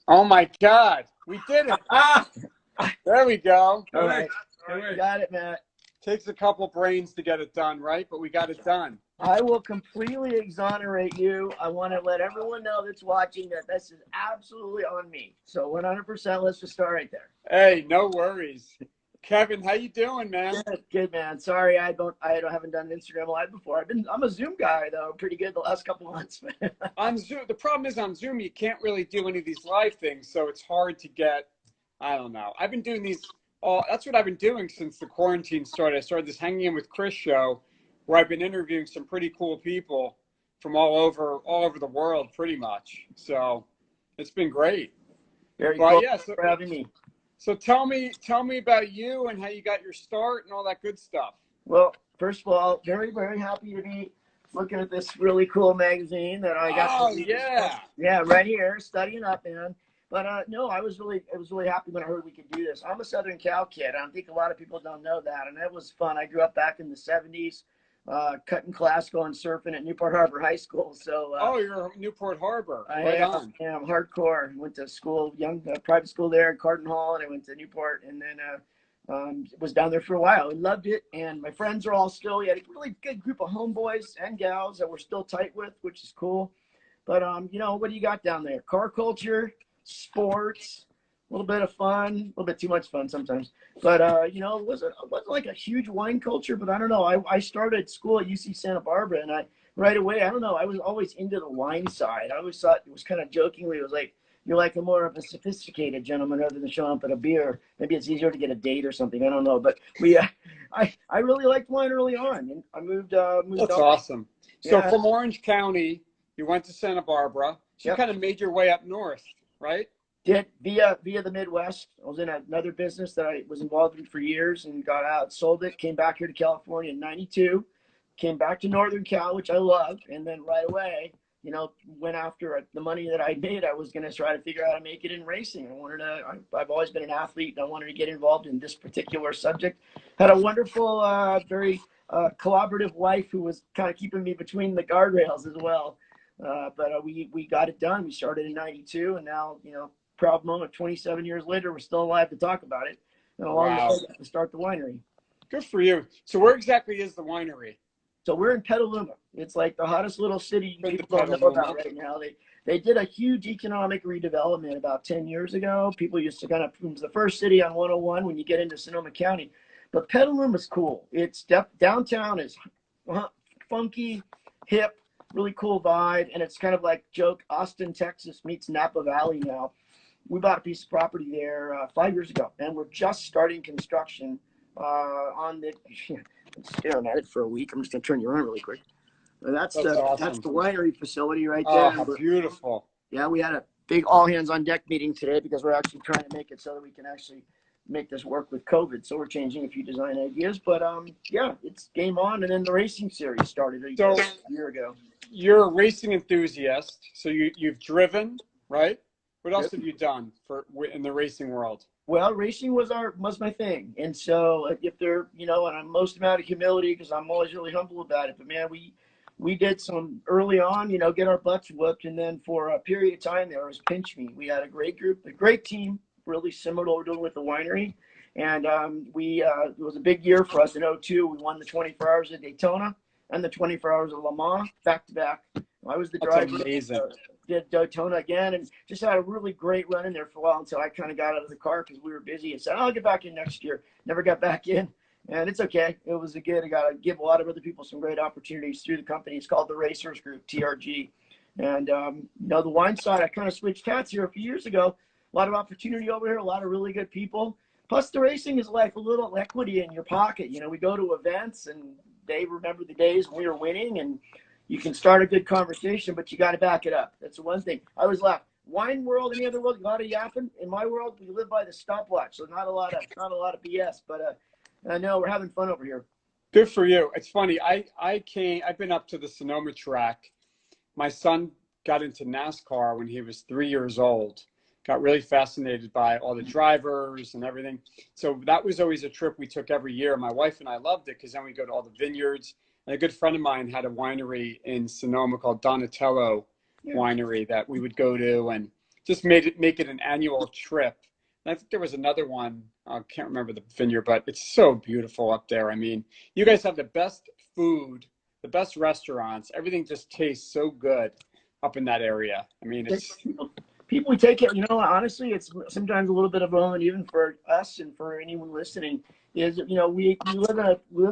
Oh my God, we did it. Ah, There we go. all right. Got it, Matt. Takes a couple brains to get it done, right? But we got it done. I will completely exonerate you. I want to let everyone know that's watching that this is absolutely on me. So 100%. Let's just start right there. Hey, no worries. Kevin, how you doing, man? Good, man. Sorry, haven't done an Instagram live before. I'm a Zoom guy though, pretty good the last couple months. On Zoom, the problem is on Zoom, you can't really do any of these live things, so it's hard to get. I don't know. I've been doing these. That's what I've been doing since the quarantine started. I started this Hanging In with Chris show, where I've been interviewing some pretty cool people from all over the world, pretty much. So it's been great. Very But cool. yeah, Thanks for having me. so tell me about you and how you got your start and all that good stuff. Well, first of all, very, very happy to be looking at this really cool magazine that I got. Oh yeah. Yeah, right here, studying up, man. But no, I was really happy when I heard we could do this. I'm a Southern Cal kid. I think a lot of people don't know that, and that was fun. I grew up back in the '70s, cutting class, going surfing at Newport Harbor High School. So Oh, you're Newport Harbor. I Right am, on. am hardcore. Went to school, young private school there at Carden Hall, and I went to Newport, and then was down there for a while and loved it. And my friends are all still. We had a really good group of homeboys and gals that we're still tight with, which is cool. But what do you got down there? Car culture, sports, a little bit of fun, a little bit too much fun sometimes. But it wasn't like a huge wine culture. But I don't know. I started school at UC Santa Barbara, and I right away, I don't know. I was always into the wine side. I always thought it was kind of jokingly, it was like you're like a more of a sophisticated gentleman rather than showing up at a beer. Maybe it's easier to get a date or something. I don't know. But I really liked wine early on, and I moved That's on. awesome. So Yeah. from Orange County, you went to Santa Barbara. So you Yep. kind of made your way up north, right? Did via the Midwest. I was in another business that I was involved in for years and got out, sold it, came back here to California in '92, came back to Northern Cal, which I love, and then right away, went after the money that I made. I was going to try to figure out how to make it in racing. I've always been an athlete, and I wanted to get involved in this particular subject. Had a wonderful, very collaborative wife who was kind of keeping me between the guardrails as well. But we got it done. We started in '92, and now, proud moment, 27 years later, we're still alive to talk about it. And along the way, to start the winery. Good for you. So where exactly is the winery? So we're in Petaluma. It's like the hottest little city people don't know about right now. They did a huge economic redevelopment about 10 years ago. People used to it was the first city on 101 when you get into Sonoma County. But Petaluma's cool. It's downtown is funky, hip, really cool vibe, and it's kind of like Austin, Texas meets Napa Valley now. We bought a piece of property there 5 years ago, and we're just starting construction on the. I'm staring at it for a week. I'm just gonna turn you around really quick. That's the winery facility right there. Oh, how beautiful! Yeah, we had a big all hands on deck meeting today because we're actually trying to make it so that we can actually make this work with COVID. So we're changing a few design ideas, but yeah, it's game on. And then the racing series started a year ago. You're a racing enthusiast, so you've driven, right? What else have you done in the racing world? Well, racing was my thing, and so if there, and I'm most amount of humility because I'm always really humble about it. But man, we did some early on, get our butts whooped, and then for a period of time there was pinch me. We had a great group, a great team, really similar to what we're doing with the winery, and it was a big year for us in '02. We won the 24 Hours of Daytona and the 24 Hours of Le Mans back to back. I was the driver. That's amazing. Did Daytona again, and just had a really great run in there for a while until I kind of got out of the car because we were busy and said, I'll get back in next year. Never got back in, and it's okay. It was good. I got to give a lot of other people some great opportunities through the company. It's called the Racers Group, TRG. And, the wine side, I kind of switched hats here a few years ago. A lot of opportunity over here, a lot of really good people. Plus, the racing is like a little equity in your pocket. We go to events, and they remember the days when we were winning, and you can start a good conversation, but you got to back it up. That's the one thing. I always laugh. Wine world, any other world, a lot of yapping. In my world, we live by the stopwatch, so not a lot of BS. But I know we're having fun over here. Good for you. It's funny. I've been up to the Sonoma track. My son got into NASCAR when he was 3 years old. Got really fascinated by all the drivers and everything. So that was always a trip we took every year. My wife and I loved it because then we go to all the vineyards. And a good friend of mine had a winery in Sonoma called Donatello Winery that we would go to. And just make it an annual trip. And I think there was another one. I can't remember the vineyard, but it's so beautiful up there. I mean, you guys have the best food, the best restaurants. Everything just tastes so good up in that area. I mean, it's people we take it. You know, honestly, it's sometimes a little bit of a moment, even for us and for anyone listening. Is, you know, we live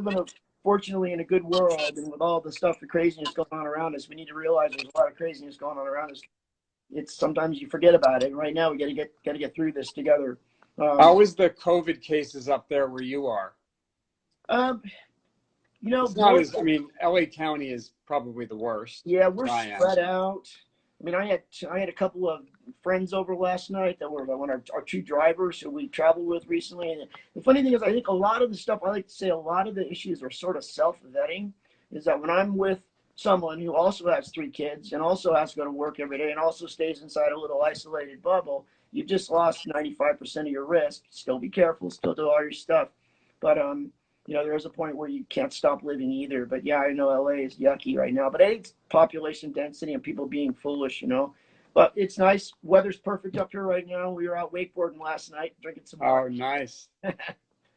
in a fortunately in a good world, and with all the stuff, the craziness going on around us, we need to realize there's a lot of craziness going on around us. It's sometimes you forget about it. Right now, we got to get through this together. How is the COVID cases up there where you are? You know, it's not as, I mean, LA County is probably the worst. Yeah, we're spread out. I mean, I had a couple of friends over last night that were one of our two drivers who we traveled with recently. And the funny thing is, I think a lot of the stuff, I like to say a lot of the issues are sort of self-vetting, is that when I'm with someone who also has 3 kids and also has to go to work every day and also stays inside a little isolated bubble, you've just lost 95% of your risk. Still be careful, still do all your stuff. But, you know, there's a point where you can't stop living either. But yeah, I know LA is yucky right now, but I think it's population density and people being foolish, you know. But it's nice. Weather's perfect up here right now. We were out wakeboarding last night, drinking some water. Oh, nice.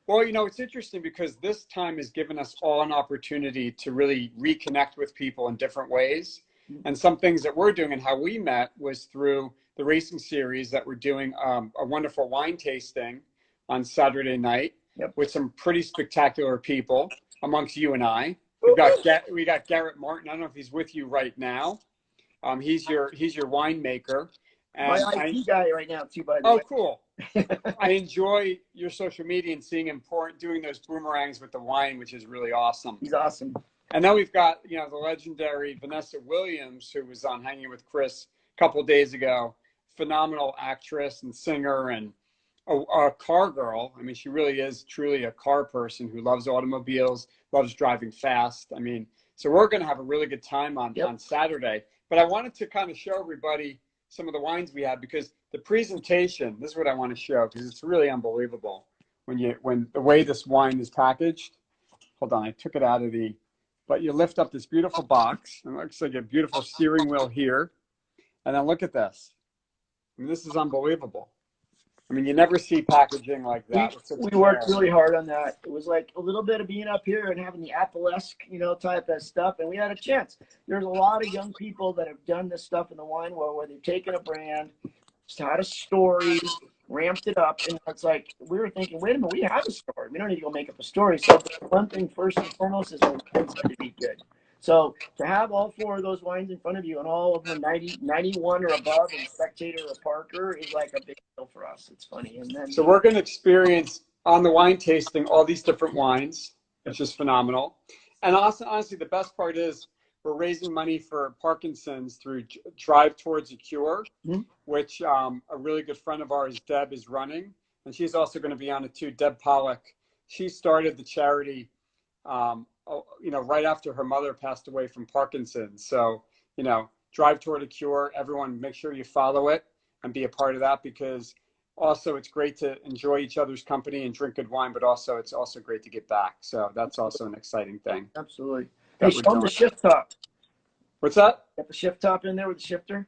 Well, you know, it's interesting because this time has given us all an opportunity to really reconnect with people in different ways. And some things that we're doing and how we met was through the racing series that we're doing a wonderful wine tasting on Saturday night. Yep. With some pretty spectacular people amongst you and I. We got Garrett Martin. I don't know if he's with you right now. He's your winemaker. And my IT guy right now too, by the way. Oh, cool. I enjoy your social media and seeing him doing those boomerangs with the wine, which is really awesome. He's awesome. And then we've got, you know, the legendary Vanessa Williams, who was on Hanging with Chris a couple of days ago. Phenomenal actress and singer and a car girl. I mean, she really is truly a car person who loves automobiles, loves driving fast. I mean, so we're going to have a really good time on Saturday. But I wanted to kind of show everybody some of the wines we have, because the presentation, this is what I want to show, because it's really unbelievable when the way this wine is packaged. Hold on, I took it out of but you lift up this beautiful box, and it looks like a beautiful steering wheel here. And then look at this. I mean, this is unbelievable. I mean, you never see packaging like that. We worked really hard on that. It was like a little bit of being up here and having the Apple-esque, you know, type of stuff, and we had a chance. There's a lot of young people that have done this stuff in the wine world where they've taken a brand, had a story, ramped it up, and it's like we were thinking, wait a minute, we have a story. We don't need to go make up a story. So one thing first and foremost is it's going to be good. So to have all 4 of those wines in front of you and all of them 91 or above and Spectator or Parker is like a big deal for us. It's funny. And then, so we're going to experience on the wine tasting all these different wines, which is phenomenal. And honestly, the best part is we're raising money for Parkinson's through Drive Towards a Cure, which a really good friend of ours, Deb, is running. And she's also going to be on it too, Deb Pollock. She started the charity you know, right after her mother passed away from Parkinson's. So, you know, Drive Toward a Cure, everyone make sure you follow it and be a part of that, because also it's great to enjoy each other's company and drink good wine, but also it's also great to get back. So that's also an exciting thing. Absolutely. Hey, show them the shift top. What's that? Got the shift top in there with the shifter?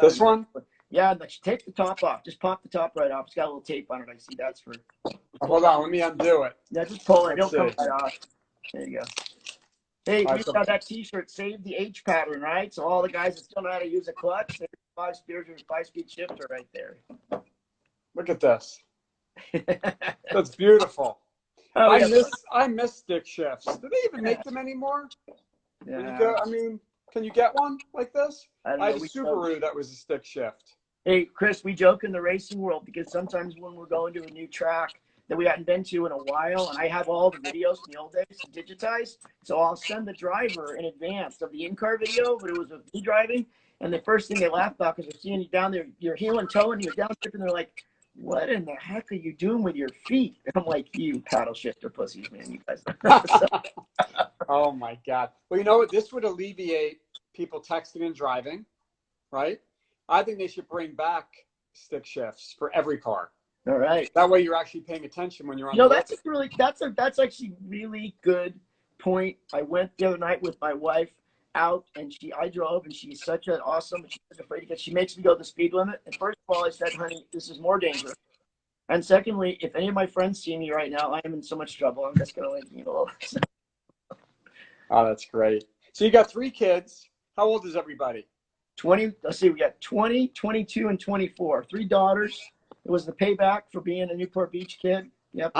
This one? Yeah, take the top off. Just pop the top right off. It's got a little tape on it. I see that's for. Hold on, let me undo it. Yeah, just pull it. It'll come right off. There you go. Hey, we got that T-shirt. Save the H pattern, right? So all the guys that still know how to use a clutch, there's 5-speed shifter right there. Look at this. That's beautiful. Oh, I miss stick shifts. Do they even make them anymore? Yeah. I mean, can you get one like this? I had a Subaru that was a stick shift. Hey, Chris, we joke in the racing world because sometimes when we're going to a new track that we hadn't been to in a while, and I have all the videos from the old days digitized, so I'll send the driver in advance of the in-car video, but it was with me driving, and the first thing they laugh about because they're seeing you down there, you're heel and toe, and you're downshifting, they're like, what in the heck are you doing with your feet? And I'm like, you paddle shifter pussies, man, you guys. Oh, my God. Well, you know what? This would alleviate people texting and driving, right? I think they should bring back stick shifts for every car. All right. That way you're actually paying attention when you're on the road. That's actually really good point. I went the other night with my wife out, and I drove, and she's such an awesome, she's afraid to get, she makes me go the speed limit. And first of all, I said, honey, this is more dangerous. And secondly, if any of my friends see me right now, I am in so much trouble. I'm just going to let you know. Oh, that's great. So you got 3 kids. How old is everybody? 20, let's see, we got 20, 22, and 24. 3 daughters. It was the payback for being a Newport Beach kid. Yep.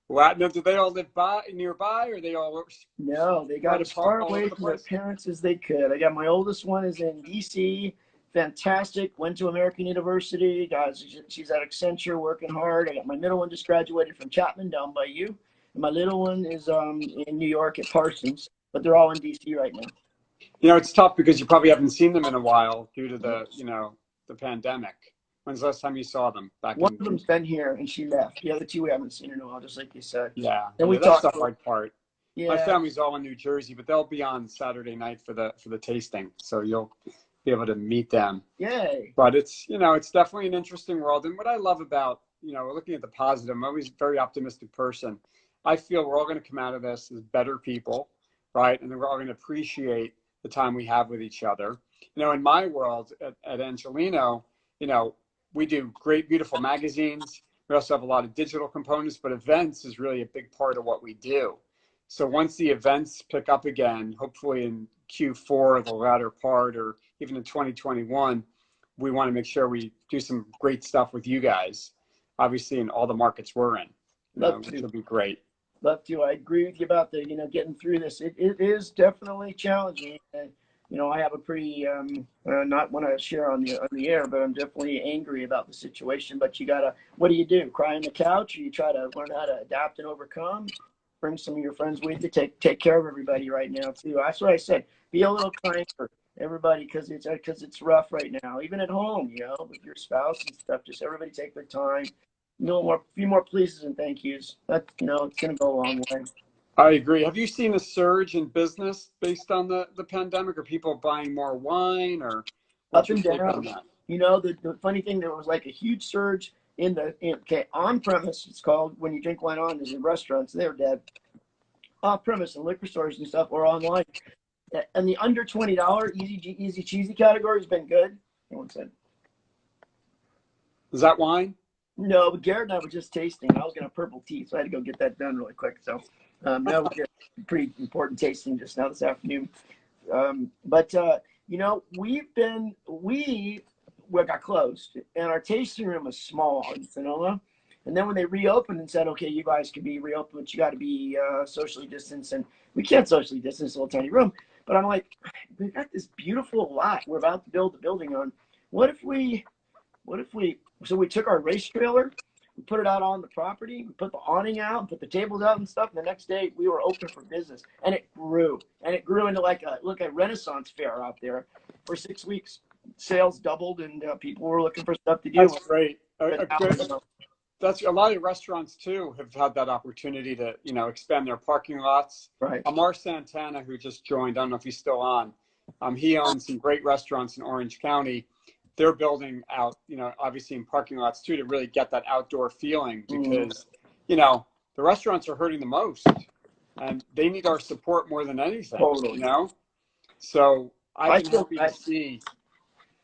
Wow. Now, do they all live nearby, or they all? No, they got as far away from their parents as they could. I got my oldest one is in DC. Fantastic. Went to American University. Guys, she's at Accenture working hard. I got my middle one just graduated from Chapman down by you. And my little one is in New York at Parsons. But they're all in DC right now. You know, it's tough because you probably haven't seen them in a while due to the, the pandemic. When's the last time you saw them? One of them's been here and she left. The other 2 we haven't seen in a while, just like you said. Yeah. And we that's talked the hard part. Yeah. My family's all in New Jersey, but they'll be on Saturday night for the tasting. So you'll be able to meet them. Yay. But it's, it's definitely an interesting world. And what I love about, looking at the positive, I'm always a very optimistic person. I feel we're all going to come out of this as better people, right? And then we're all going to appreciate the time we have with each other. In my world at Angelino, we do great, beautiful magazines. We also have a lot of digital components, but events is really a big part of what we do. So once the events pick up again, hopefully in Q4, the latter part, or even in 2021, we want to make sure we do some great stuff with you guys, obviously in all the markets we're in, which will be great. Love to. I agree with you about the, getting through this. It is definitely challenging. And, I have a pretty, not want to share on the air, but I'm definitely angry about the situation. But you gotta, what do? Cry on the couch, or you try to learn how to adapt and overcome? Bring some of your friends with you. Take care of everybody right now too. That's what I said. Be a little kind for everybody because it's rough right now. Even at home, with your spouse and stuff. Just everybody take their time. Few more pleases and thank yous. That it's gonna go a long way. I agree. Have you seen a surge in business based on the pandemic? Are people buying more wine, or up and down? The funny thing, there was like a huge surge in on premise. It's called when you drink wine on is in restaurants. They're dead. Off premise and liquor stores and stuff or online. And the under $20 easy cheesy category has been good. No one said. Is that wine? No, but Garrett and I were just tasting. I was gonna have purple tea, so I had to go get that done really quick. So that was a pretty important tasting just now this afternoon. But we got closed, and our tasting room was small in Sonoma. And then when they reopened and said, okay, you guys can be reopened, but you got to be socially distanced, and we can't socially distance, a little tiny room. But I'm like, we've got this beautiful lot we're about to build the building on. So we took our race trailer, we put it out on the property, we put the awning out, put the tables out and stuff. And the next day we were open for business, and it grew into like a Renaissance fair out there for 6 weeks. Sales doubled, and people were looking for stuff to do. That's great. That's a lot of restaurants too have had that opportunity to expand their parking lots. Right. Amar Santana, who just joined, I don't know if he's still on. He owns some great restaurants in Orange County. They're building out, obviously in parking lots too, to really get that outdoor feeling because, the restaurants are hurting the most, and they need our support more than anything. Totally. So I'm happy to see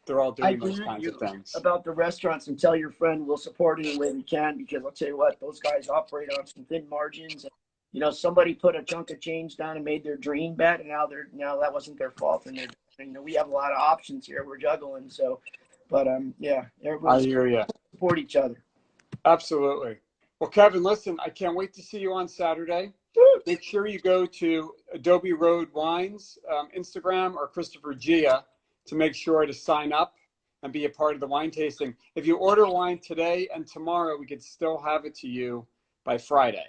they're all doing those kinds of things. About the restaurants, and tell your friend we'll support any way we can, because I'll tell you what, those guys operate on some thin margins. And, somebody put a chunk of change down and made their dream bet, and now that wasn't their fault. And we have a lot of options here. We're juggling. So, but everybody. I hear you. Support each other. Absolutely. Well, Kevin, listen, I can't wait to see you on Saturday. Make sure you go to Adobe Road Wines Instagram or Christopher Gia to make sure to sign up and be a part of the wine tasting. If you order wine today and tomorrow, we could still have it to you by Friday.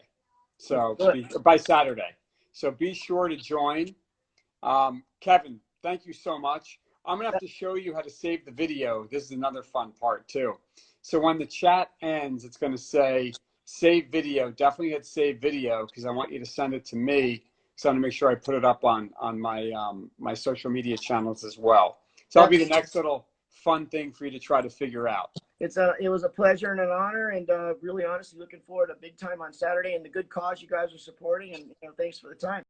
So by Saturday. So be sure to join. Kevin, thank you so much. I'm going to have to show you how to save the video. This is another fun part too. So when the chat ends, it's going to say save video. Definitely hit save video because I want you to send it to me. So I'm going to make sure I put it up on my my social media channels as well. So that'll be the next little fun thing for you to try to figure out. It was a pleasure and an honor, and really honestly looking forward to big time on Saturday and the good cause you guys are supporting, and thanks for the time.